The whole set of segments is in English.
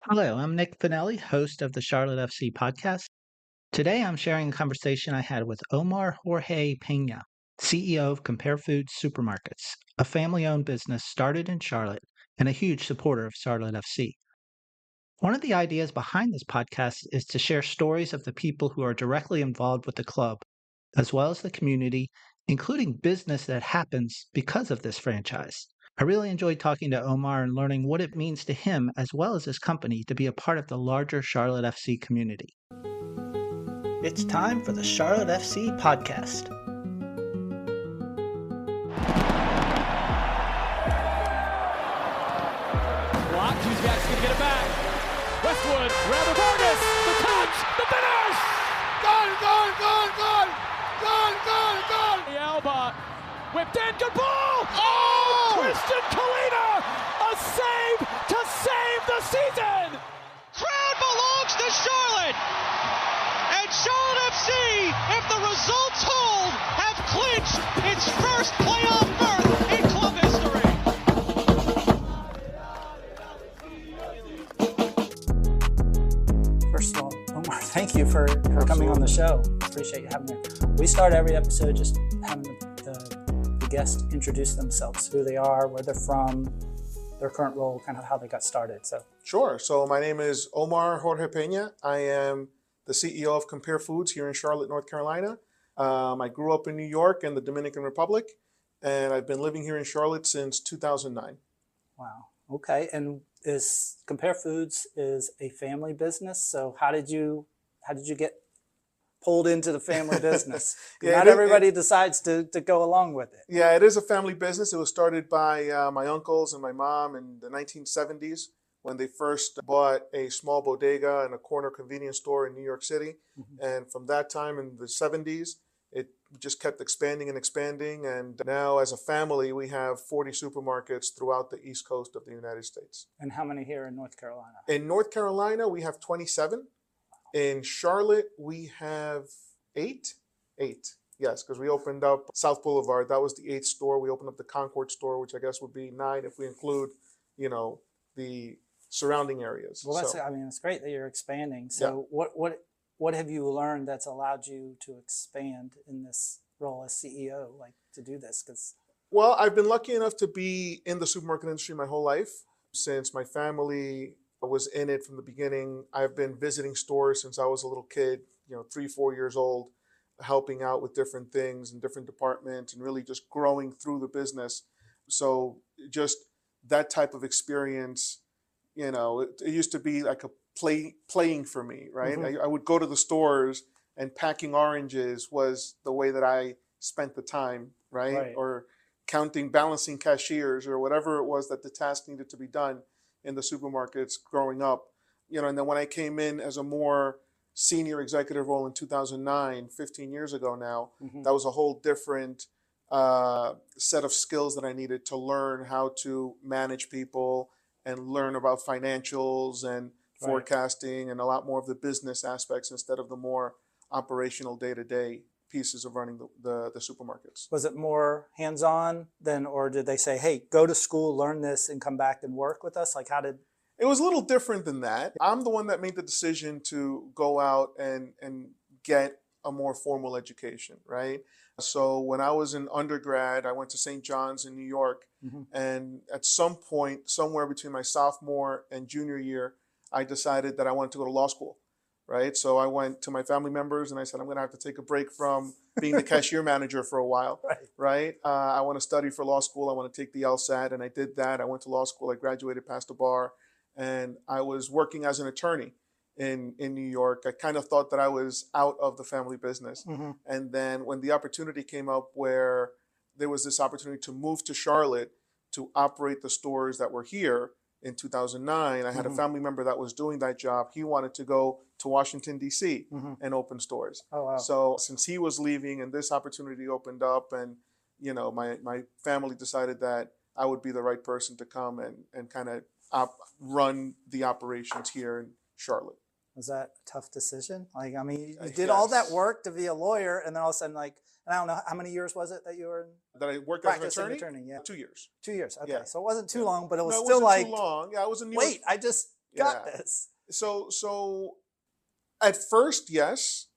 Hello, I'm Nick Finelli, host of the Charlotte FC podcast. Today I'm sharing a conversation I had with Omar Jorge Peña, CEO of Compare Foods Supermarkets, a family owned business started in Charlotte and a huge supporter of Charlotte FC. One of the ideas behind this podcast is to share stories of the people who are directly involved with the club, as well as the community, including business that happens because of this franchise. I really enjoyed talking to Omar and learning what it means to him as well as his company to be a part of the larger Charlotte FC community. It's time for the Charlotte FC podcast. Blocked, Kuzak's gonna get it back. Westwood, rather Vargas, the touch, the finish! Gone! The Alba, whipped in, good ball! Oh! Christian Kalina, a save to save the season! Crowd belongs to Charlotte! And Charlotte FC, if the results hold, have clinched its first playoff berth in club history. First of all, Omar, thank you for coming on the show. Appreciate you having me. We start every episode just having the guests introduce themselves, who they are, where they're from, their current role, kind of how they got started. So Sure. So my name is Omar Jorge Peña. I am the CEO of Compare Foods here in Charlotte, North Carolina. I grew up in New York and the Dominican Republic, and I've been living here in Charlotte since 2009. wow, okay. And is Compare Foods is a family business. So how did you get pulled into the family business? Not everybody decides to go along with it. Yeah, it is a family business. It was started by my uncles and my mom in the 1970s when they first bought a small bodega and a corner convenience store in New York City. Mm-hmm. And from that time in the 70s, it just kept expanding and expanding. And now as a family, we have 40 supermarkets throughout the East Coast of the United States. And how many here in North Carolina? In North Carolina, we have 27. In Charlotte, we have eight. Yes, because we opened up South Boulevard. That was the 8th store. We opened up the Concord store, which I guess would be 9 if we include, the surrounding areas. Well, So, it's great that you're expanding. So what have you learned that's allowed you to expand in this role as CEO, like to do this? well, I've been lucky enough to be in the supermarket industry my whole life. Since my family was in it from the beginning, I've been visiting stores since I was a little kid, 3, 4 years old, helping out with different things in different departments and really just growing through the business. So just that type of experience, it used to be like a playing for me, right? Mm-hmm. I would go to the stores and packing oranges was the way that I spent the time, right? Or balancing cashiers or whatever it was that the task needed to be done in the supermarkets growing up. And then when I came in as a more senior executive role in 2009, 15 years ago now, Mm-hmm. that was a whole different set of skills that I needed to learn how to manage people and learn about financials and forecasting and a lot more of the business aspects instead of the more operational day-to-day pieces of running the supermarkets. Was it more hands-on or did they say, hey, go to school, learn this, and come back and work with us? Like, how did... It was a little different than that. I'm the one that made the decision to go out and get a more formal education, right? So when I was in undergrad, I went to St. John's in New York. Mm-hmm. And at some point, somewhere between my sophomore and junior year, I decided that I wanted to go to law school, right? So I went to my family members and I said, I'm going to have to take a break from being the cashier manager for a while, right? I want to study for law school. I want to take the LSAT. And I did that. I went to law school. I graduated, passed the bar. And I was working as an attorney in New York. I kind of thought that I was out of the family business. Mm-hmm. And then when the opportunity came up where there was this opportunity to move to Charlotte to operate the stores that were here in 2009, I had a family member that was doing that job. He wanted to go to Washington, D.C. and open stores. Oh, wow. So since he was leaving and this opportunity opened up and, my family decided that I would be the right person to come and kind of run the operations here in Charlotte. Was that a tough decision? Like, I mean, you did all that work to be a lawyer, and then all of a sudden, like, and I don't know, how many years was it that you were in? That I worked as an attorney? 2 years. 2 years. Okay, Yeah. so it wasn't too long, but it was No, it still wasn't like too long. Yeah, I was in New York. wait, I just got this. So at first, yes,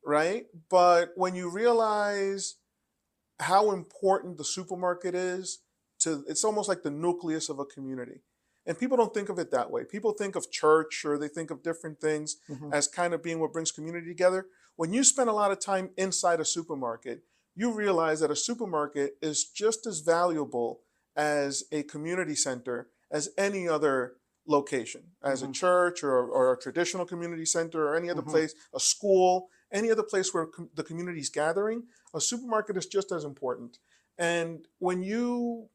right? But when you realize how important the supermarket is it's almost like the nucleus of a community. And people don't think of it that way. People think of church or they think of different things as kind of being what brings community together. When you spend a lot of time inside a supermarket, you realize that a supermarket is just as valuable as a community center as any other location, as a church or a traditional community center or any other place, a school, any other place where the community is gathering. A supermarket is just as important. And when you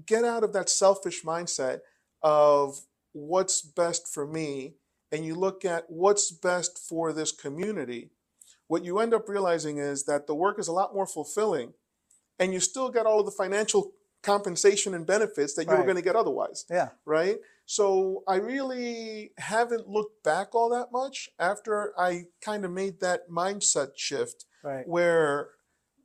get out of that selfish mindset of what's best for me and you look at what's best for this community, what you end up realizing is that the work is a lot more fulfilling and you still get all of the financial compensation and benefits that you were going to get otherwise. Yeah. Right? So I really haven't looked back all that much after I kind of made that mindset shift where,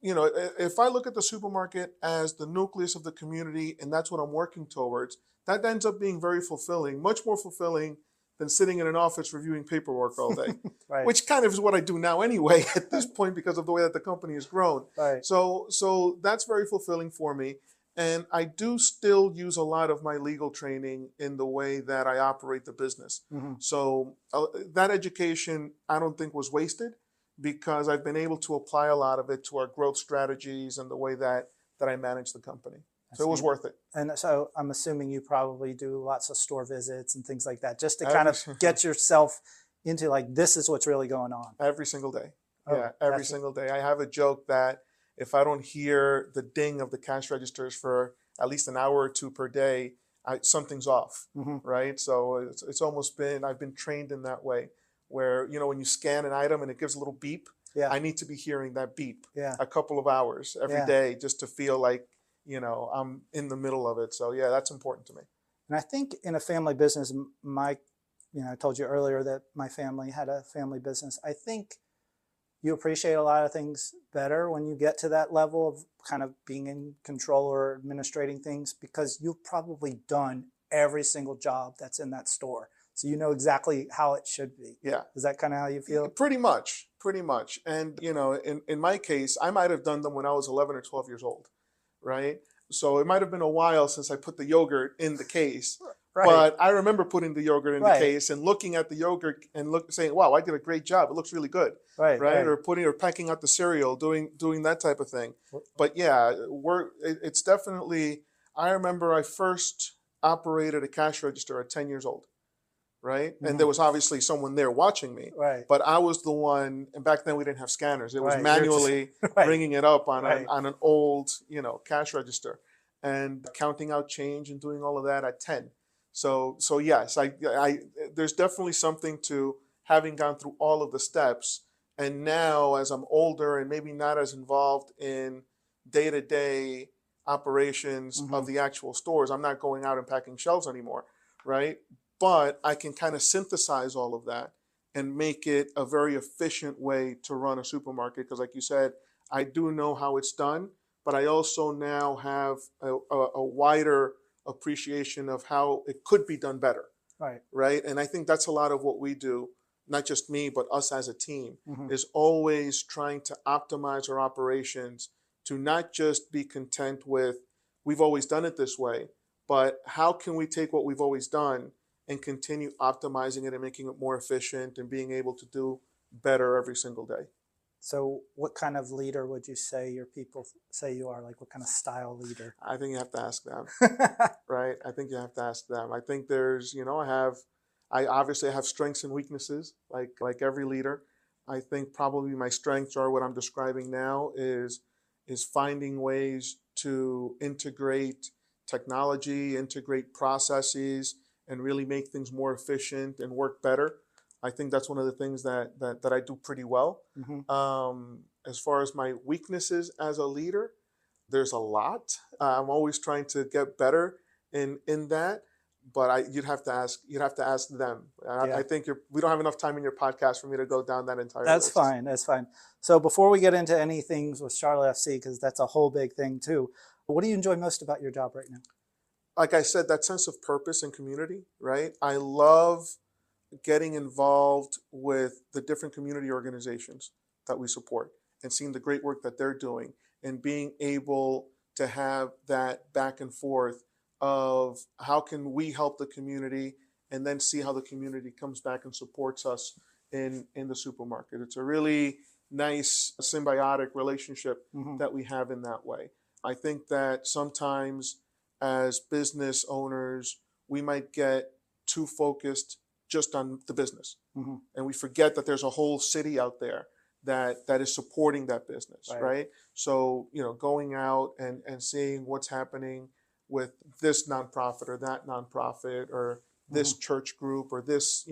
you know, if I look at the supermarket as the nucleus of the community and that's what I'm working towards, that ends up being very fulfilling, much more fulfilling than sitting in an office reviewing paperwork all day, which kind of is what I do now anyway at this point because of the way that the company has grown. So that's very fulfilling for me. And I do still use a lot of my legal training in the way that I operate the business. So that education, I don't think was wasted because I've been able to apply a lot of it to our growth strategies and the way that I manage the company. So it was worth it. And so I'm assuming you probably do lots of store visits and things like that just to kind of get yourself into like, this is what's really going on. Every single day. Every single day. I have a joke that if I don't hear the ding of the cash registers for at least an hour or two per day, something's off, right? So it's almost been, I've been trained in that way where, you know, when you scan an item and it gives a little beep, I need to be hearing that beep a couple of hours every day just to feel like, you know, I'm in the middle of it. So yeah, that's important to me. And I think in a family business, I told you earlier that my family had a family business. I think you appreciate a lot of things better when you get to that level of kind of being in control or administrating things because you've probably done every single job that's in that store. So you know exactly how it should be. Yeah. Is that kind of how you feel? Pretty much. And, you know, in my case, I might have done them when I was 11 or 12 years old, right? So it might have been a while since I put the yogurt in the case. But I remember putting the yogurt in the case and looking at the yogurt and saying, wow, I did a great job. It looks really good. Right. Or packing out the cereal, doing that type of thing. But yeah, it's definitely, I remember I first operated a cash register at 10 years old. Right. And there was obviously someone there watching me. But I was the one, and back then we didn't have scanners. It was manually bringing it up on an old, you know, cash register and counting out change and doing all of that at 10. So yes, I there's definitely something to having gone through all of the steps. And now as I'm older and maybe not as involved in day-to-day operations of the actual stores, I'm not going out and packing shelves anymore, right? But I can kind of synthesize all of that and make it a very efficient way to run a supermarket. Because like you said, I do know how it's done, but I also now have a wider appreciation of how it could be done better. Right. And I think that's a lot of what we do, not just me, but us as a team, is always trying to optimize our operations to not just be content with, we've always done it this way, but how can we take what we've always done and continue optimizing it and making it more efficient and being able to do better every single day. So what kind of leader would you say your people say you are? Like what kind of style leader? I think you have to ask them, right? I think you have to ask them. I think there's, I obviously have strengths and weaknesses like every leader. I think probably my strengths are what I'm describing now is finding ways to integrate technology, integrate processes, and really make things more efficient and work better. I think that's one of the things that I do pretty well. Mm-hmm. As far as my weaknesses as a leader, there's a lot. I'm always trying to get better in that, but you'd have to ask them. I think we don't have enough time in your podcast for me to go down that entire list. That's fine. So before we get into any things with Charlotte FC, because that's a whole big thing too, what do you enjoy most about your job right now? like I said, that sense of purpose and community, right? I love getting involved with the different community organizations that we support and seeing the great work that they're doing and being able to have that back and forth of how can we help the community and then see how the community comes back and supports us in the supermarket. It's a really nice symbiotic relationship that we have in that way. I think that sometimes as business owners, we might get too focused just on the business. And we forget that there's a whole city out there that is supporting that business, right? So, going out and seeing what's happening with this nonprofit or that nonprofit or this church group or this,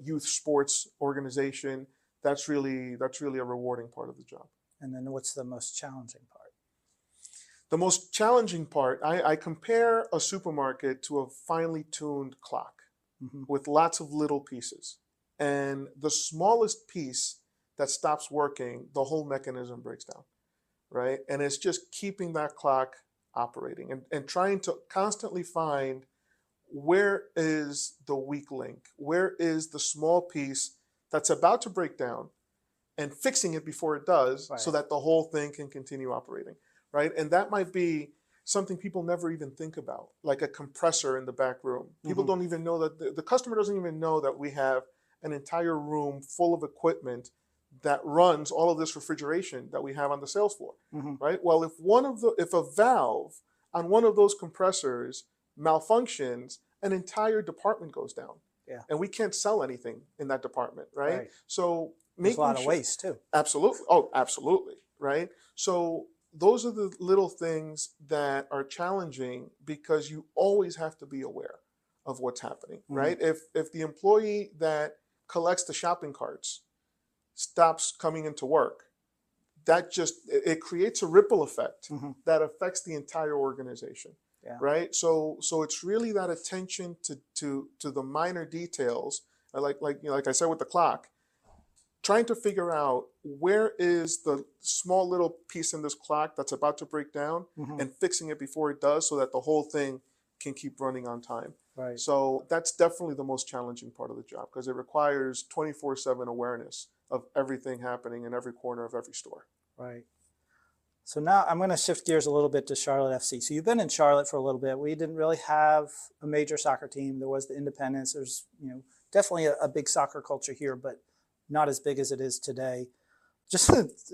youth sports organization, that's really a rewarding part of the job. And then what's the most challenging part? The most challenging part, I compare a supermarket to a finely tuned clock with lots of little pieces. And the smallest piece that stops working, the whole mechanism breaks down, right? And it's just keeping that clock operating and trying to constantly find where is the weak link, where is the small piece that's about to break down and fixing it before it does so that the whole thing can continue operating, right? And that might be something people never even think about, like a compressor in the back room. People don't even know that the customer doesn't even know that we have an entire room full of equipment that runs all of this refrigeration that we have on the sales floor, right? Well, if a valve on one of those compressors malfunctions, an entire department goes down. And we can't sell anything in that department, right? So there's a lot of waste too. Absolutely. Oh, absolutely. Right. So those are the little things that are challenging because you always have to be aware of what's happening, right? If the employee that collects the shopping carts stops coming into work, that it creates a ripple effect that affects the entire organization. Right. So it's really that attention to the minor details, like I said with the clock, trying to figure out where is the small little piece in this clock that's about to break down and fixing it before it does so that the whole thing can keep running on time. Right. So that's definitely the most challenging part of the job because it requires 24/7 awareness of everything happening in every corner of every store. Right. So now I'm going to shift gears a little bit to Charlotte FC. So you've been in Charlotte for a little bit. We didn't really have a major soccer team. There was the Independence. There's, definitely a big soccer culture here, but not as big as it is today.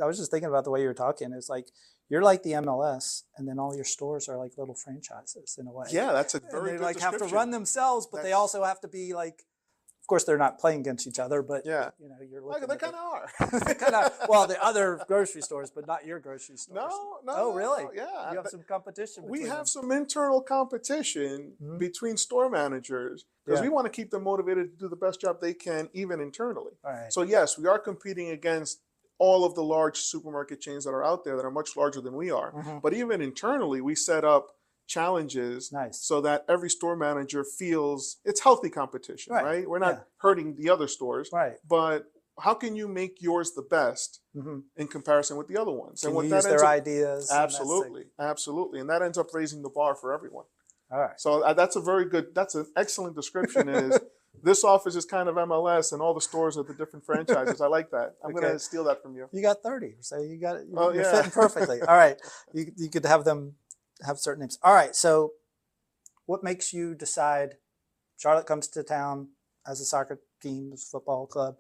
I was just thinking about the way you were talking. It's like you're like the MLS, and then all your stores are like little franchises in a way. Yeah, that's a very good They have to description. run themselves, but they also have to be like. Of course, they're not playing against each other, but you're looking. They kind of are. They kind of. Well, the other grocery stores, but not your grocery stores. No. Oh, really? Yeah. You have some competition. We have them. some internal competition between store managers because we want to keep them motivated to do the best job they can, even internally. Right. So yes, we are competing against all of the large supermarket chains that are out there that are much larger than we are. But even internally, we set up challenges so that every store manager feels it's healthy competition, right? We're not hurting the other stores, but how can you make yours the best in comparison with the other ones? And what use their ideas. Absolutely. And that ends up raising the bar for everyone. All right. So that's an excellent description is this office is kind of MLS and all the stores are the different franchises. I like that. I'm going to steal that from you. You got 30. So you got it. You're fitting perfectly. All right. You could have them have certain names. All right. So what makes you decide Charlotte comes to town as a soccer team, as a football club?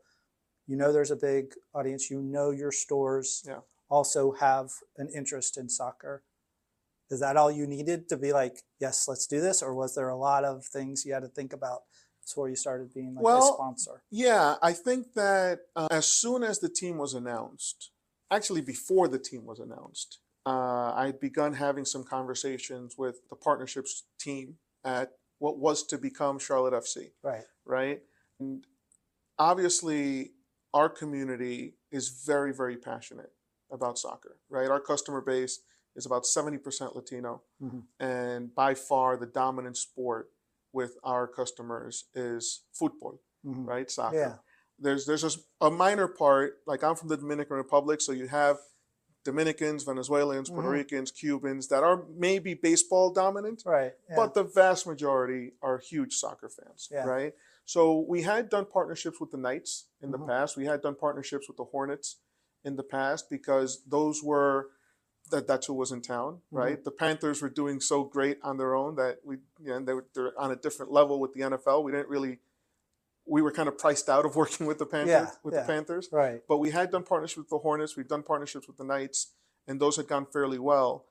There's a big audience. Your stores also have an interest in soccer. Is that all you needed to be like, yes, let's do this? Or was there a lot of things you had to think about before you started being like a sponsor? Yeah, I think that as soon as the team was announced, actually before the team was announced, I'd begun having some conversations with the partnerships team at what was to become Charlotte FC. Right. And obviously, our community is very, very passionate about soccer. Right. Our customer base is about 70% Latino, and by far the dominant sport with our customers is football. Right, soccer. There's a minor part. Like I'm from the Dominican Republic, so you have Dominicans, Venezuelans, Puerto Ricans, Cubans that are maybe baseball dominant, Right. Yeah. but the vast majority are huge soccer fans, Yeah. right? So we had done partnerships with the Knights in the past. We had done partnerships with the Hornets in the past because those were that's who was in town, right? The Panthers were doing so great on their own that they're on a different level with the NFL. We were kind of priced out of working with the Panthers, the Panthers. Right. But we had done partnerships with the Hornets. We've done partnerships with the Knights, and those had gone fairly well.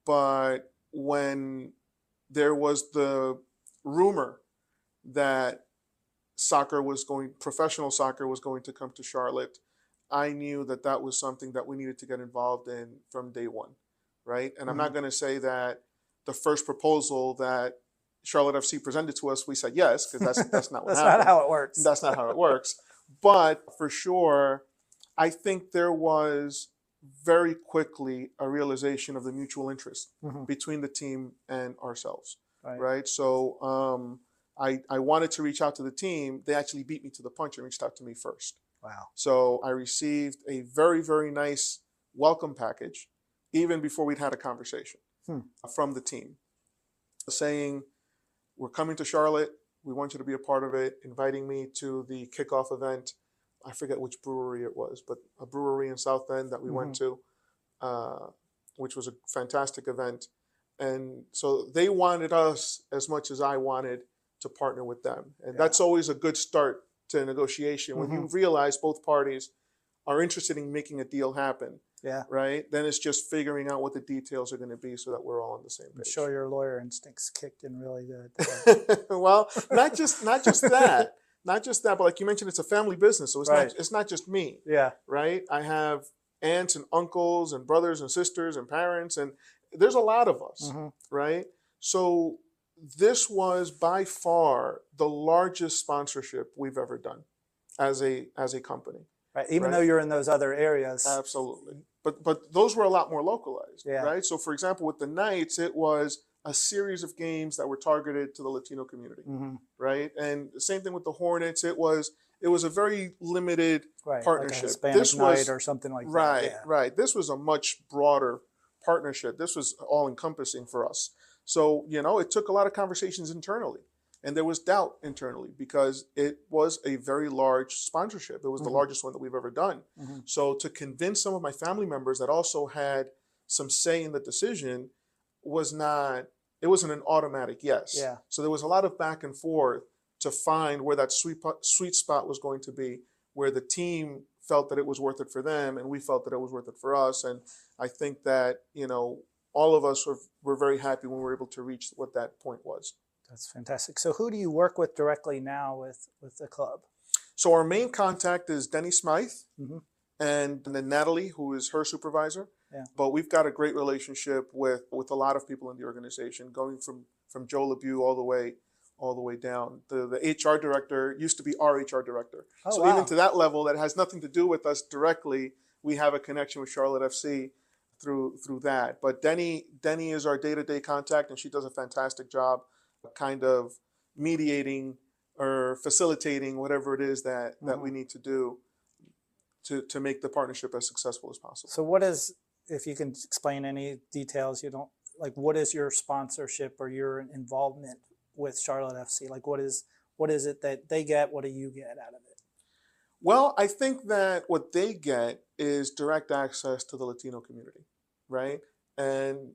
But when there was the rumor that professional soccer was going to come to Charlotte, I knew that was something that we needed to get involved in from day one, right? And I'm not going to say that the first proposal that Charlotte FC presented to us, we said yes, because that's not what That's happened. not how it works. That's not how it works. But for sure, I think there was very quickly a realization of the mutual interest between the team and ourselves, right? So I wanted to reach out to the team. They actually beat me to the punch and reached out to me first. Wow. So I received a very, very nice welcome package, even before we'd had a conversation from the team, saying, we're coming to Charlotte. We want you to be a part of it, inviting me to the kickoff event. I forget which brewery it was, but a brewery in South End that we went to, which was a fantastic event. And so they wanted us as much as I wanted to partner with them. And that's always a good start to a negotiation. When you realize both parties are interested in making a deal happen, right? Then it's just figuring out what the details are going to be so that we're all on the same page. I'm sure your lawyer instincts kicked in really good. Well, not just that. Not just that, but like you mentioned, it's a family business. So it's not just me. Yeah. Right? I have aunts and uncles and brothers and sisters and parents, and there's a lot of us, right? So this was by far the largest sponsorship we've ever done as a company. Right. Even though you're in those other areas. Absolutely. But those were a lot more localized, right? So for example, with the Knights, it was a series of games that were targeted to the Latino community, right? And the same thing with the Hornets. It was a very limited partnership. Like a Hispanic night or something like that. Right. This was a much broader partnership. This was all encompassing for us. So, it took a lot of conversations internally, and there was doubt internally because it was a very large sponsorship. It was the largest one that we've ever done. So to convince some of my family members that also had some say in the decision wasn't an automatic yes. Yeah. So there was a lot of back and forth to find where that sweet spot was going to be, where the team felt that it was worth it for them and we felt that it was worth it for us. And I think that, all of us were very happy when we were able to reach what that point was. That's fantastic. So who do you work with directly now with the club? So our main contact is Denny Smythe and then Natalie, who is her supervisor. Yeah. But we've got a great relationship with a lot of people in the organization, going from Joe LeBeau all the way down. The HR director used to be our HR director. Oh, so wow. even to that level, that has nothing to do with us directly. We have a connection with Charlotte FC through that. But Denny is our day-to-day contact, and she does a fantastic job kind of mediating or facilitating whatever it is that we need to do to make the partnership as successful as possible. So if you can explain any details, what is your sponsorship or your involvement with Charlotte FC? Like what is it that they get? What do you get out of it? Well, I think that what they get is direct access to the Latino community, right? And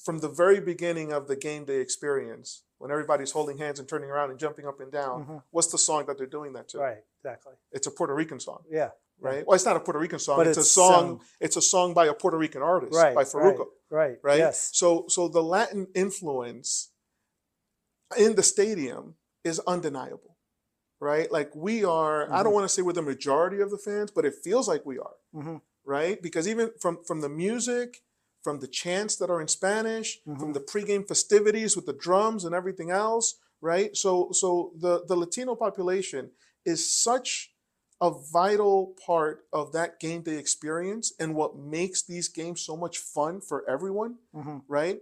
from the very beginning of the game day experience, when everybody's holding hands and turning around and jumping up and down, what's the song that they're doing that to? Right, exactly. It's a Puerto Rican song. Yeah. Right? Well, it's not a Puerto Rican song. But it's a song. It's a song by a Puerto Rican artist, by Farruko. Right. Yes. So the Latin influence in the stadium is undeniable, right? Like we are. I don't want to say we're the majority of the fans, but it feels like we are, right? Because even from the music, from the chants that are in Spanish, from the pregame festivities with the drums and everything else, right? So the Latino population is such a vital part of that game day experience and what makes these games so much fun for everyone, right?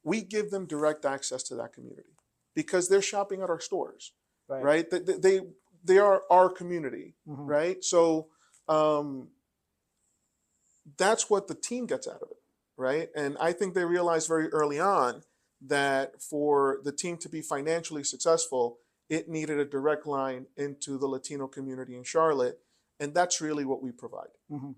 We give them direct access to that community because they're shopping at our stores, right? They are our community, right? So that's what the team gets out of it, right? And I think they realized very early on that for the team to be financially successful, it needed a direct line into the Latino community in Charlotte. And that's really what we provide,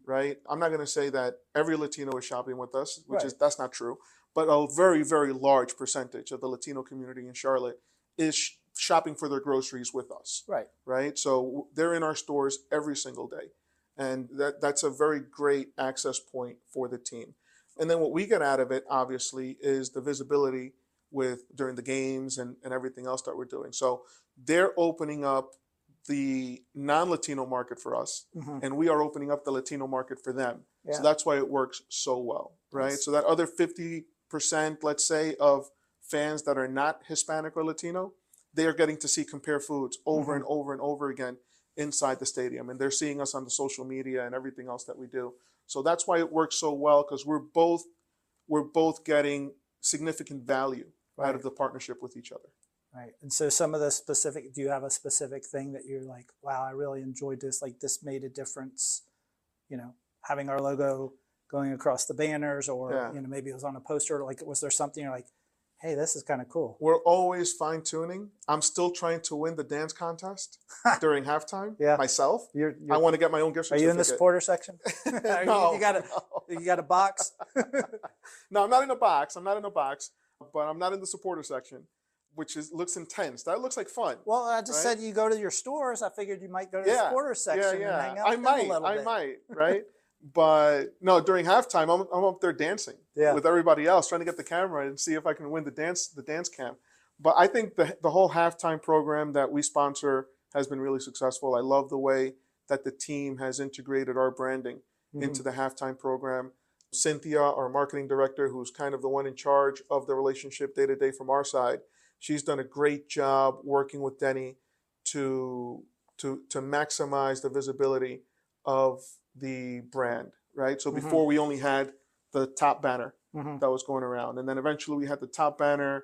right? I'm not going to say that every Latino is shopping with us, that's not true. But a very, very large percentage of the Latino community in Charlotte is shopping for their groceries with us, right? So they're in our stores every single day. And that's a very great access point for the team. And then what we get out of it, obviously, is the visibility during the games and everything else that we're doing. So they're opening up the non-Latino market for us, and we are opening up the Latino market for them. Yeah. So that's why it works so well, right? Nice. So that other 50%, let's say, of fans that are not Hispanic or Latino, they are getting to see Compare Foods over and over and over again inside the stadium, and they're seeing us on the social media and everything else that we do. So that's why it works so well, because we're both getting significant value out of the partnership with each other. Right. And so some of the specific, do you have a specific thing that you're like, wow, I really enjoyed this, like this made a difference, having our logo going across the banners, or, maybe it was on a poster, like, was there something you're like, hey, this is kind of cool? We're always fine tuning. I'm still trying to win the dance contest during halftime myself. I want to get my own gift certificate. Are you in the supporter section? No, you got a box? No, I'm not in a box. But I'm not in the supporter section, which looks intense. That looks like fun. Well, I just said you go to your stores. I figured you might go to the supporter section and hang out with them a little bit. I might, right? But no, during halftime, I'm up there dancing with everybody else, trying to get the camera and see if I can win the dance cam. But I think the whole halftime program that we sponsor has been really successful. I love the way that the team has integrated our branding into the halftime program. Cynthia, our marketing director, who's kind of the one in charge of the relationship day to day from our side, she's done a great job working with Denny to maximize the visibility of the brand, right? So before we only had the top banner that was going around, and then eventually we had the top banner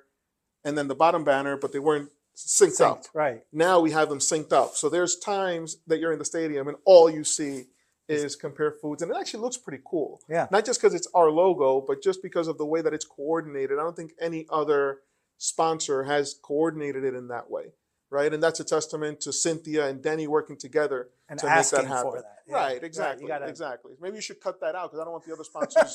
and then the bottom banner, but they weren't synced up. Right. Now we have them synced up. So there's times that you're in the stadium and all you see is Compare Foods, and it actually looks pretty cool. Yeah. Not just because it's our logo, but just because of the way that it's coordinated. I don't think any other sponsor has coordinated it in that way, right? And that's a testament to Cynthia and Denny working together and to make that happen. For that. Yeah. Right, exactly, exactly. Maybe you should cut that out, because I don't want the other sponsors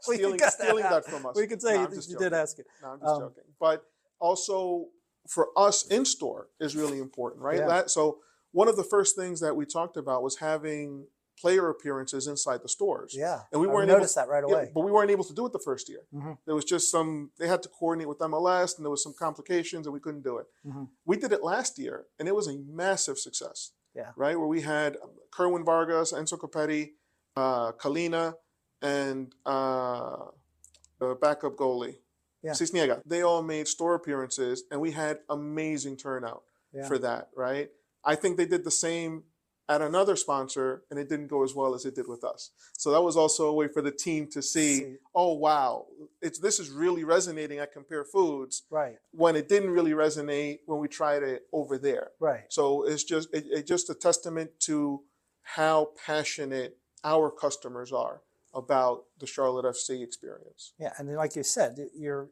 stealing that from us. We can say you did ask it. No, I'm just joking. But also for us in store is really important, right? Yeah. So one of the first things that we talked about was having player appearances inside the stores. Yeah, and we weren't noticed that right away. But we weren't able to do it the first year. There was just they had to coordinate with MLS, and there was some complications, and we couldn't do it. We did it last year, and it was a massive success. Yeah, right, where we had Kerwin Vargas, Enzo Copetti, Kalina, and the backup goalie, Cisniega. They all made store appearances, and we had amazing turnout for that, right? I think they did the same at another sponsor, and it didn't go as well as it did with us. So that was also a way for the team to see, oh, wow, this is really resonating at Compare Foods, right? When it didn't really resonate when we tried it over there. Right. So it's just a testament to how passionate our customers are about the Charlotte FC experience. Yeah, and like you said, your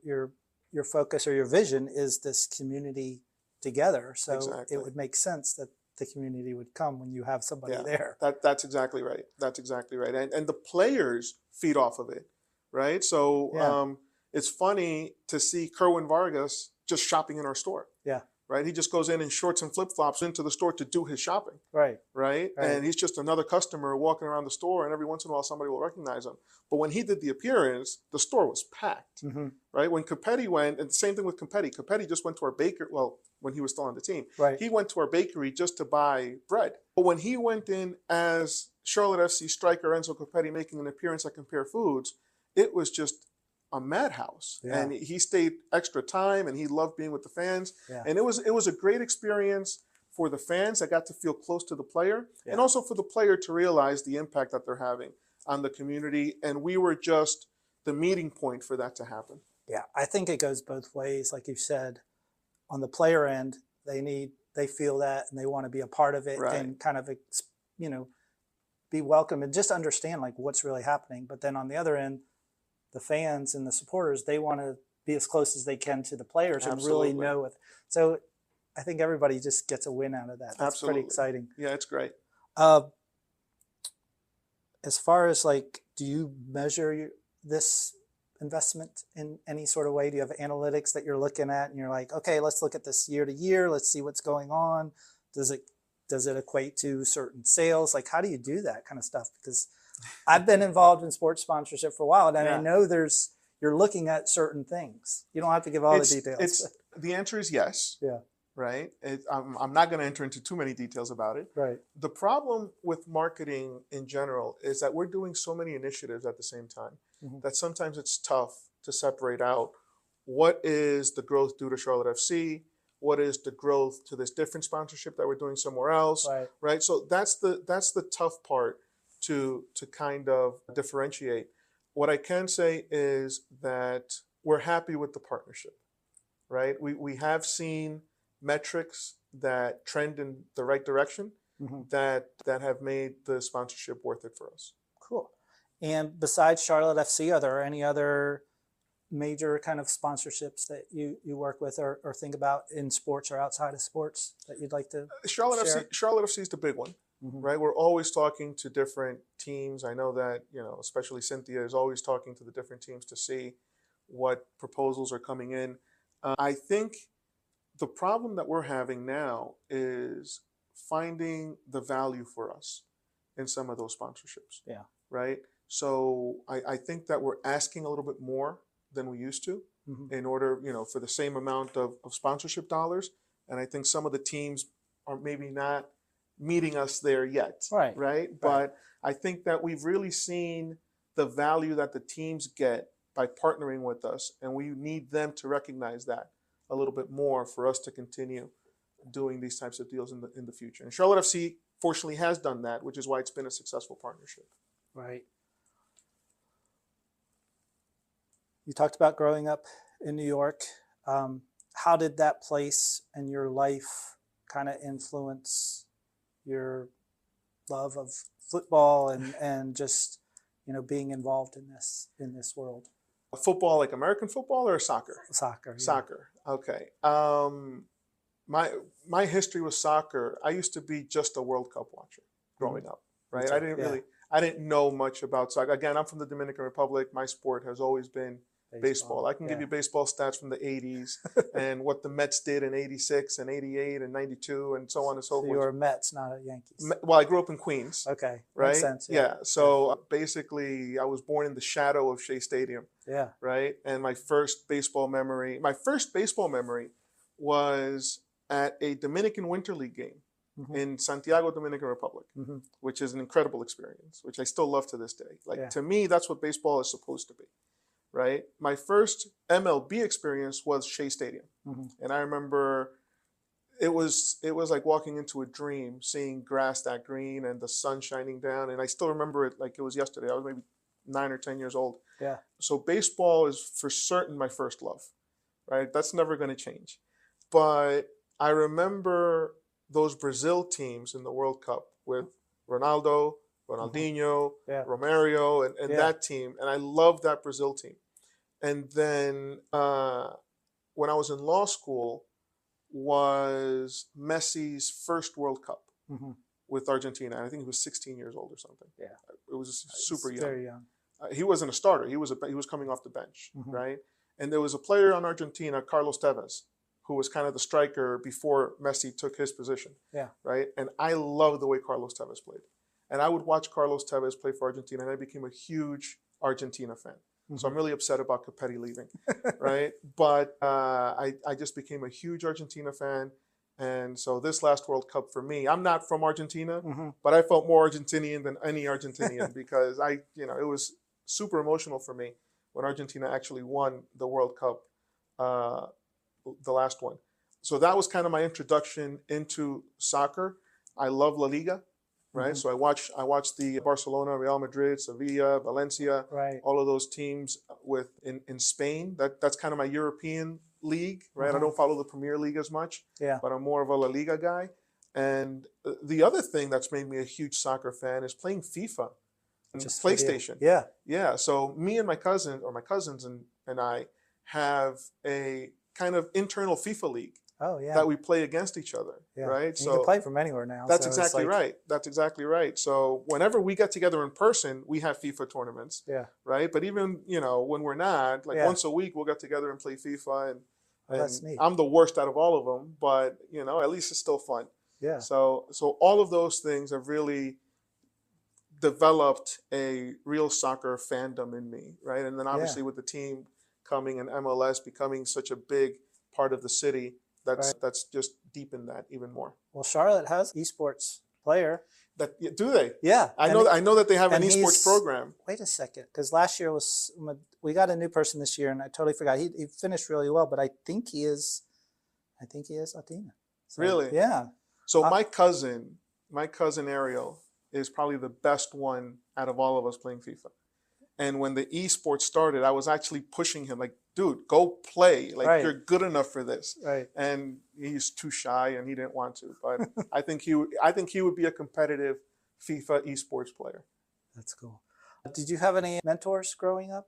focus or your vision is this community together. So it would make sense that the community would come when you have somebody there. That's exactly right. That's exactly right. And the players feed off of it, right? So it's funny to see Kerwin Vargas just shopping in our store. Yeah. Right? He just goes in shorts and flip-flops into the store to do his shopping. Right. Right? And he's just another customer walking around the store, and every once in a while somebody will recognize him. But when he did the appearance, the store was packed. Right? When Copetti went, and the same thing with Copetti. Copetti just went to our bakery, when he was still on the team. Right. He went to our bakery just to buy bread. But when he went in as Charlotte FC striker Enzo Copetti making an appearance at Compare Foods, it was just a madhouse. And he stayed extra time, and he loved being with the fans. And it was a great experience for the fans that got to feel close to the player, and also for the player to realize the impact that they're having on the community. And we were just the meeting point for that to happen. Yeah, I think it goes both ways. Like you said, on the player end, they feel that, and they want to be a part of it, and kind of, be welcome and just understand like what's really happening. But then on the other end, the fans and the supporters, they want to be as close as they can to the players and Absolutely. really know it. So I think everybody just gets a win out of that. That's Absolutely. pretty exciting. Yeah, it's great. As far as like, do you measure this investment in any sort of way? Do you have analytics that you're looking at and you're like, okay, let's look at this year to year. Let's see what's going on. Does it equate to certain sales? Like, how do you do that kind of stuff? Because I've been involved in sports sponsorship for a while, and I know you're looking at certain things. You don't have to give all the details. The answer is yes. Yeah. Right. I'm not going to enter into too many details about it. Right. The problem with marketing in general is that we're doing so many initiatives at the same time that sometimes it's tough to separate out what is the growth due to Charlotte FC, what is the growth to this different sponsorship that we're doing somewhere else. Right. So that's the tough part to kind of differentiate. What I can say is that we're happy with the partnership. Right. We have seen metrics that trend in the right direction that have made the sponsorship worth it for us. Cool. And besides Charlotte FC, are there any other major kind of sponsorships that you work with or think about in sports or outside of sports that you'd like to Charlotte share? Charlotte FC is the big one, right? We're always talking to different teams. I know that, especially Cynthia is always talking to the different teams to see what proposals are coming in. I think the problem that we're having now is finding the value for us in some of those sponsorships. Yeah. Right. So I think that we're asking a little bit more than we used to in order, for the same amount of sponsorship dollars. And I think some of the teams are maybe not meeting us there yet. Right. But I think that we've really seen the value that the teams get by partnering with us. And we need them to recognize that a little bit more for us to continue doing these types of deals in the future. And Charlotte FC fortunately has done that, which is why it's been a successful partnership. Right. You talked about growing up in New York. How did that place and your life kind of influence your love of football and just being involved in this world? Football, like American football or soccer? Soccer. Yeah. Soccer. Okay. My history with soccer, I used to be just a World Cup watcher growing up, right? I didn't know much about soccer. Again, I'm from the Dominican Republic. My sport has always been baseball. I can give you baseball stats from the 80s and what the Mets did in 86 and 88 and 92 and so on and so forth. You were Mets, not a Yankees. Well, I grew up in Queens. Okay. Right? Makes sense. Yeah. So basically, I was born in the shadow of Shea Stadium. Yeah. Right. And my first baseball memory was at a Dominican Winter League game in Santiago, Dominican Republic, which is an incredible experience, which I still love to this day. To me, that's what baseball is supposed to be. Right. My first MLB experience was Shea Stadium. And I remember it was like walking into a dream, seeing grass that green and the sun shining down. And I still remember it like it was yesterday. I was maybe 9 or 10 years old. Yeah. So baseball is for certain my first love. Right. That's never going to change. But I remember those Brazil teams in the World Cup with Ronaldo, Ronaldinho, Romario, and that team. And I loved that Brazil team. And then when I was in law school was Messi's first World Cup with Argentina. And I think he was 16 years old or something. Yeah. It was super young. Very young. He wasn't a starter. He was coming off the bench, right? And there was a player on Argentina, Carlos Tevez, who was kind of the striker before Messi took his position. Yeah. Right. And I loved the way Carlos Tevez played. And I would watch Carlos Tevez play for Argentina, and I became a huge Argentina fan. So I'm really upset about Capetti leaving, right? But I just became a huge Argentina fan. And so this last World Cup for me, I'm not from Argentina, but I felt more Argentinian than any Argentinian because it was super emotional for me when Argentina actually won the World Cup, the last one. So that was kind of my introduction into soccer. I love La Liga. Right. So I watched the Barcelona, Real Madrid, Sevilla, Valencia, all of those teams in Spain. That's kind of my European league. Right. I don't follow the Premier League as much. Yeah. But I'm more of a La Liga guy. And the other thing that's made me a huge soccer fan is playing FIFA and Just PlayStation. video. Yeah. Yeah. So me and my cousin, or my cousins and I, have a kind of internal FIFA league Oh yeah. that we play against each other. Yeah. Right. And you can play from anywhere now. That's so it's exactly like, right. That's exactly right. So whenever we get together in person, we have FIFA tournaments. Yeah. Right. But even, when we're not, like Yeah. once a week, we'll get together and play FIFA. And, Oh, that's neat. I'm the worst out of all of them, but at least it's still fun. Yeah. So all of those things have really developed a real soccer fandom in me, right? And then obviously with the team coming and MLS becoming such a big part of the city, that's just deepened that even more. Well, Charlotte has esports player. Do they? Yeah. I know that they have an and esports he's- program. Wait a second, because last year we got a new person this year, and I totally forgot. He finished really well, but I think he is Latino. So, Really? Yeah. So my cousin Ariel is probably the best one out of all of us playing FIFA. And when the esports started, I was actually pushing him, like, dude, go play. Like, Right. you're good enough for this. Right. And he's too shy and he didn't want to. But I think he would be a competitive FIFA esports player. That's cool. Did you have any mentors growing up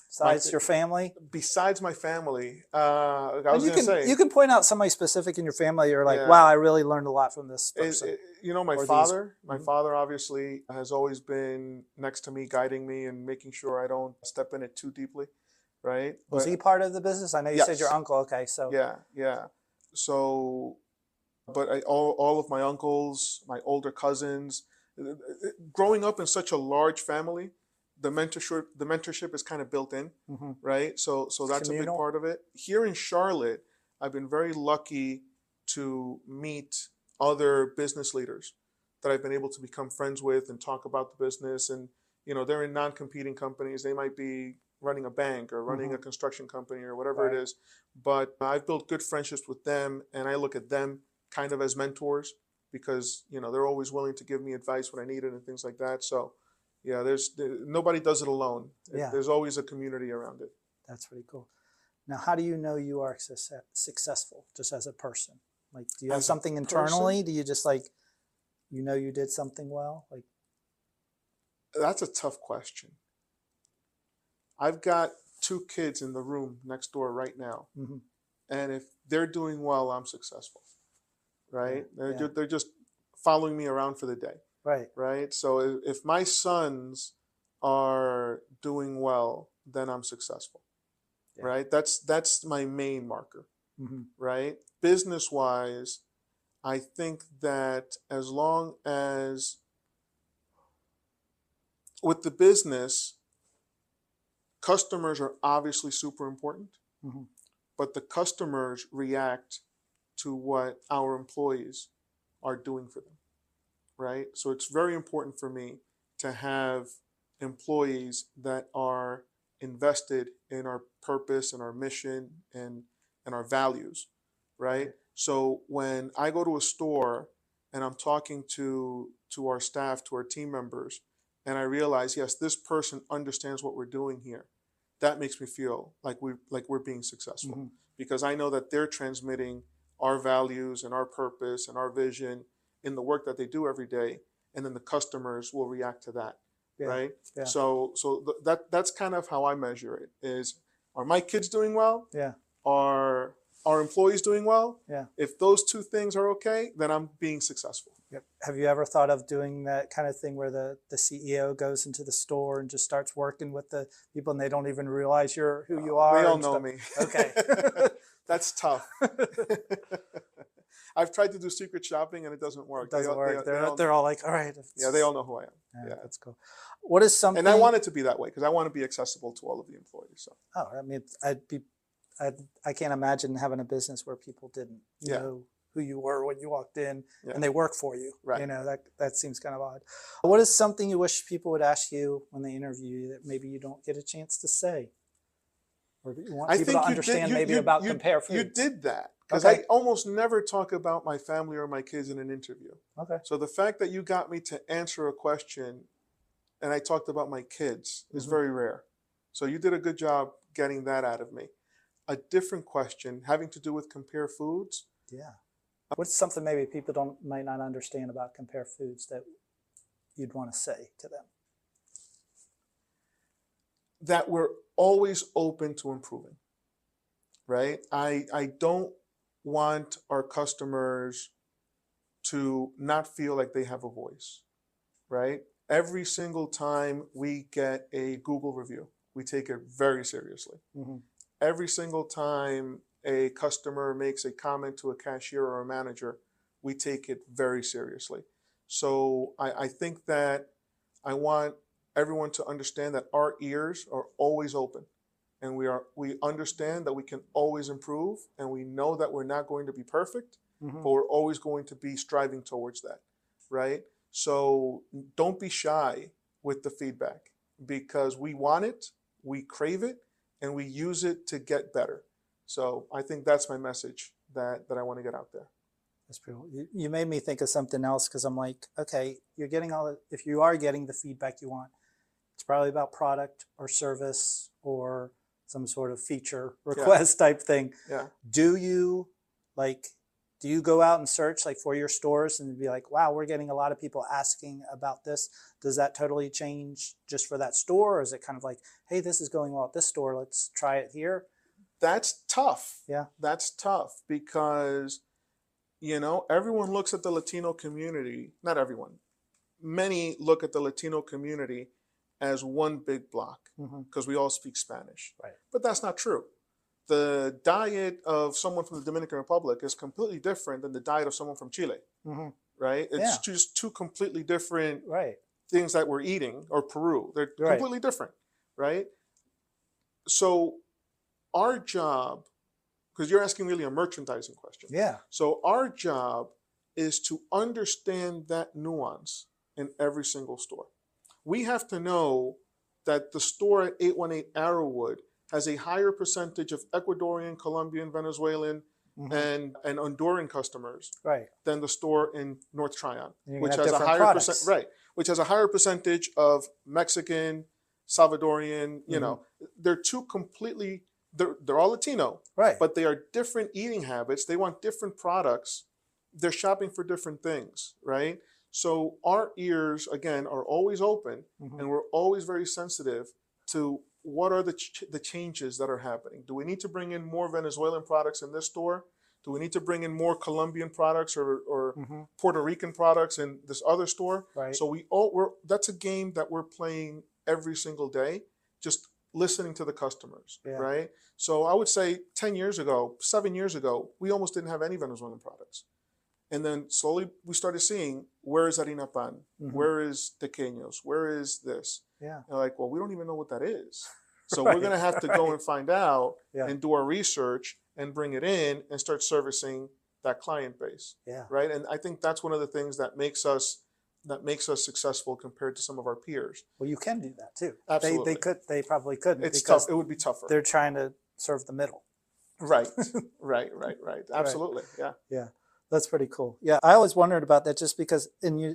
besides your family? Besides my family, I was going to say. You can point out somebody specific in your family. You're like, Yeah. wow, I really learned a lot from this person. My Or father. these. My father obviously has always been next to me, guiding me and making sure I don't step in it too deeply, right? Was he part of the business? I know you said Yes. your uncle. Okay, so Yeah. So, but all of my uncles, my older cousins, growing up in such a large family, the mentorship is kind of built in, right? So that's Communal. a big part of it. Here in Charlotte, I've been very lucky to meet other business leaders that I've been able to become friends with and talk about the business. And they're in non-competing companies. They might be running a bank or running a construction company or whatever it is. But I've built good friendships with them, and I look at them kind of as mentors because they're always willing to give me advice when I need it and things like that. So yeah, nobody does it alone. Yeah. There's always a community around it. that's pretty cool. Now, how do you know you are successful just as a person? Like, do you have As a something internally? Do you just you did something well? Like, That's a tough question. I've got 2 kids in the room next door right now. And if they're doing well, I'm successful, right? Yeah. They're just following me around for the day, right. right? So if my sons are doing well, then I'm successful, right? That's my main marker, right? Business-wise, I think that as long as with the business, customers are obviously super important, but the customers react to what our employees are doing for them, right? So it's very important for me to have employees that are invested in our purpose and our mission and our values, right? So when I go to a store and I'm talking to our staff, to our team members, and I realize, yes, this person understands what we're doing here, that makes me feel like we're being successful because I know that they're transmitting our values and our purpose and our vision in the work that they do every day, and then the customers will react to that, right? Yeah. So that's kind of how I measure it: is are my kids doing well? Yeah. Are our employees doing well? Yeah. If those 2 things are okay, then I'm being successful. Yep. Have you ever thought of doing that kind of thing where the CEO goes into the store and just starts working with the people and they don't even realize who you are? They all and know stuff? me. Okay. That's tough. I've tried to do secret shopping and it doesn't work. It doesn't work. They all, they're all like, all right. they all know who I am. Yeah. That's cool. What is something? And I want it to be that way because I want to be accessible to all of the employees. So. Oh, I mean, I can't imagine having a business where people didn't know who you were when you walked in and they work for you. Right. That seems kind of odd. What is something you wish people would ask you when they interview you that maybe you don't get a chance to say? Or you want people to understand about Compare Foods? You did that. Because Okay. I almost never talk about my family or my kids in an interview. Okay. So the fact that you got me to answer a question and I talked about my kids is very rare. So you did a good job getting that out of me. A different question having to do with Compare Foods. Yeah. What's something maybe people might not understand about Compare Foods that you'd want to say to them? That we're always open to improving, right? I don't want our customers to not feel like they have a voice, right? Every single time we get a Google review, we take it very seriously. Mm-hmm. Every single time a customer makes a comment to a cashier or a manager, we take it very seriously. So I think that I want everyone to understand that our ears are always open, and we understand that we can always improve, and we know that we're not going to be perfect, Mm-hmm. but we're always going to be striving towards that, right? So don't be shy with the feedback, because we want it, we crave it, and we use it to get better. So I think that's my message that I want to get out there. That's pretty cool. You made me think of something else, because I'm like, okay, you're getting if you are getting the feedback you want, it's probably about product or service or some sort of feature request type thing. Yeah. Do you go out and search like for your stores and be like, wow, we're getting a lot of people asking about this? Does that totally change just for that store? Or is it kind of like, hey, this is going well at this store, let's try it here? That's tough. Yeah. That's tough because, everyone looks at the Latino community, not everyone, many look at the Latino community as one big block because we all speak Spanish. Right. But that's not true. The diet of someone from the Dominican Republic is completely different than the diet of someone from Chile, right? It's just two completely different things that we're eating, or Peru. They're completely different, right? So our job, because you're asking really a merchandising question. Yeah. So our job is to understand that nuance in every single store. We have to know that the store at 818 Arrowwood has a higher percentage of Ecuadorian, Colombian, Venezuelan, and Honduran customers than the store in North Tryon, which has a higher which has a higher percentage of Mexican, Salvadorian. They're two completely. They're all Latino, but they are different eating habits. They want different products. They're shopping for different things, right? So our ears, again, are always open, and we're always very sensitive to what are the changes that are happening. Do we need to bring in more Venezuelan products in this store? Do we need to bring in more Colombian products or Puerto Rican products in this other store? Right. So that's a game that we're playing every single day, just listening to the customers, right? So I would say 7 years ago, we almost didn't have any Venezuelan products. And then slowly we started seeing, where is Harina Pan? Where is Tequeños? Where is this? Yeah. And like, well, we don't even know what that is. So we're going to have to go and find out and do our research and bring it in and start servicing that client base. Yeah. Right. And I think that's one of the things that makes us successful compared to some of our peers. Well, you can do that too. Absolutely. They probably couldn't. It's tough. It would be tougher. They're trying to serve the middle. Right. Absolutely. Yeah. Yeah. That's pretty cool. Yeah. I always wondered about that, just because,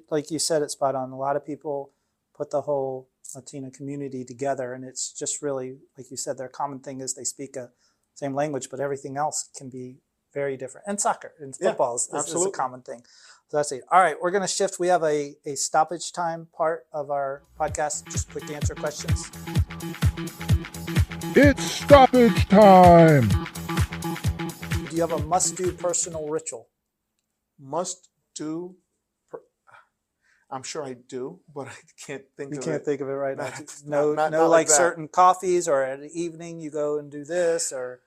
like you said, it's spot on. A lot of people put the whole Latino community together, and it's just really, like you said, their common thing is they speak a same language, but everything else can be very different. And soccer and football is a common thing. So that's it. All right, we're going to shift. We have a stoppage time part of our podcast. Just quick answer questions. It's stoppage time. Do you have a must-do personal ritual? I'm sure I do, but I can't think of it. You can't think of it right now. Not like like that. certain coffees, or at the evening you go and do this, or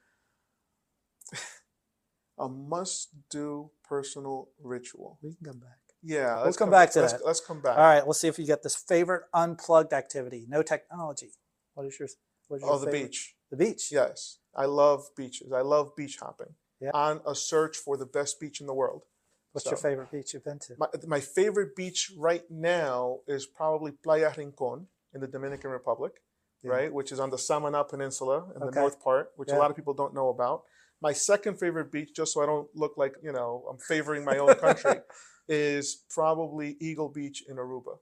a must-do personal ritual. We can come back. Yeah, let's come back to that. Let's come back. All right, let's see if you get this favorite unplugged activity. No technology. What is your the beach. The beach. Yes, I love beaches. I love beach hopping. Yeah. On a search for the best beach in the world. What's your favorite beach you've been to? My favorite beach right now is probably Playa Rincon in the Dominican Republic, right? Which is on the Samaná Peninsula in the north part, which a lot of people don't know about. My second favorite beach, just so I don't look like, I'm favoring my own country, is probably Eagle Beach in Aruba,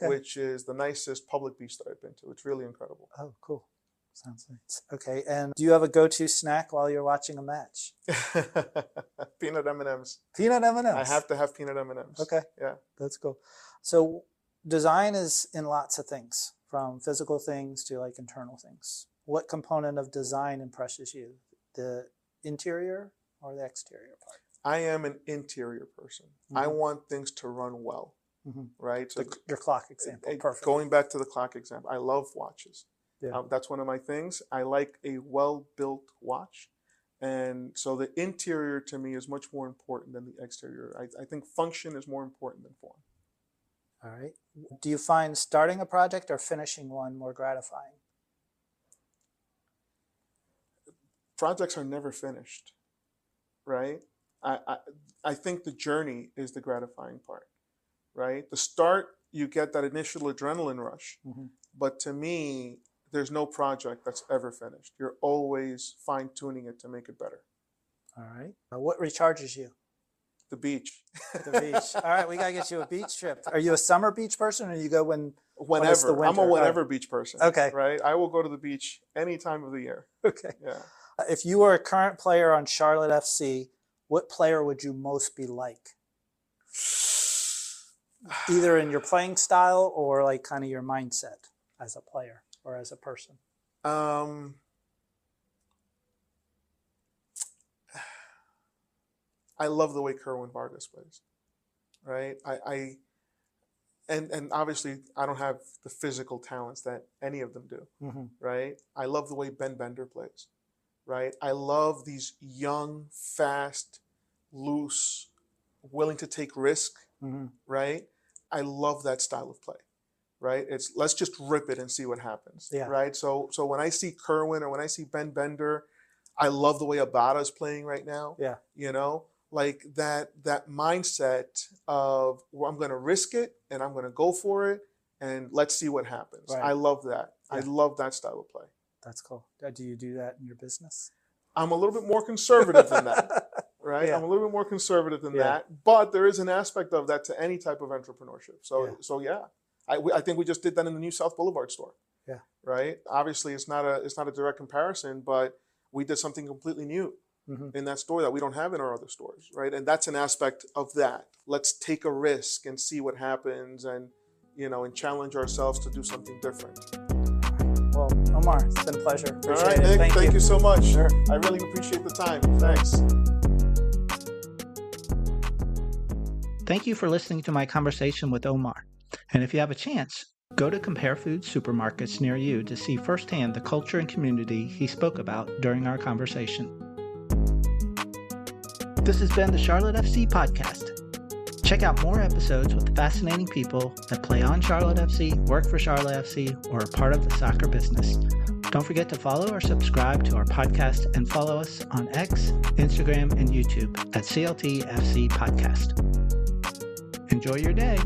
which is the nicest public beach that I've been to. It's really incredible. Oh, cool. Sounds nice. Okay, and do you have a go-to snack while you're watching a match? Peanut M&Ms. Peanut M&Ms. I have to have peanut M&Ms. Okay. Yeah. That's cool. So design is in lots of things, from physical things to like internal things. What component of design impresses you? The interior or the exterior part? I am an interior person. Mm-hmm. I want things to run well, right? So your clock example, perfect. Going back to the clock example, I love watches. Yeah. That's one of my things. I like a well-built watch. And so the interior to me is much more important than the exterior. I think function is more important than form. All right. Do you find starting a project or finishing one more gratifying? Projects are never finished, right? I think the journey is the gratifying part, right? The start, you get that initial adrenaline rush. But to me, there's no project that's ever finished. You're always fine-tuning it to make it better. All right. What recharges you? The beach. The beach. All right, we got to get you a beach trip. Are you a summer beach person or you go whenever? It's the winter? I'm a whenever beach person. Okay. Right? I will go to the beach any time of the year. Okay. Yeah. If you were a current player on Charlotte FC, what player would you most be like? Either in your playing style or like kind of your mindset as a player or as a person. I love the way Kerwin Vargas plays, right? And obviously I don't have the physical talents that any of them do, right? I love the way Ben Bender plays, right? I love these young, fast, loose, willing to take risk, right? I love that style of play, right? It's let's just rip it and see what happens, right? So when I see Kerwin or when I see Ben Bender, I love the way Abada is playing right now. Yeah, you know, like that mindset of well, I'm going to risk it and I'm going to go for it and let's see what happens. Right. I love that. Yeah. I love that style of play. That's cool. Do you do that in your business? I'm a little bit more conservative than that. Right, Yeah. I'm a little bit more conservative than that, but there is an aspect of that to any type of entrepreneurship. So yeah, I think we just did that in the new South Boulevard store. Yeah, right. Obviously, it's not a direct comparison, but we did something completely new in that store that we don't have in our other stores, right? And that's an aspect of that. Let's take a risk and see what happens, and and challenge ourselves to do something different. Well, Omar, it's been a pleasure. Appreciate All right, it. Nick, thank you so much. Sure. I really appreciate the time. Thanks. Thank you for listening to my conversation with Omar. And if you have a chance, go to Compare Food supermarkets near you to see firsthand the culture and community he spoke about during our conversation. This has been the Charlotte FC podcast. Check out more episodes with fascinating people that play on Charlotte FC, work for Charlotte FC, or are part of the soccer business. Don't forget to follow or subscribe to our podcast and follow us on X, Instagram, and YouTube at CLTFC Podcast. Enjoy your day.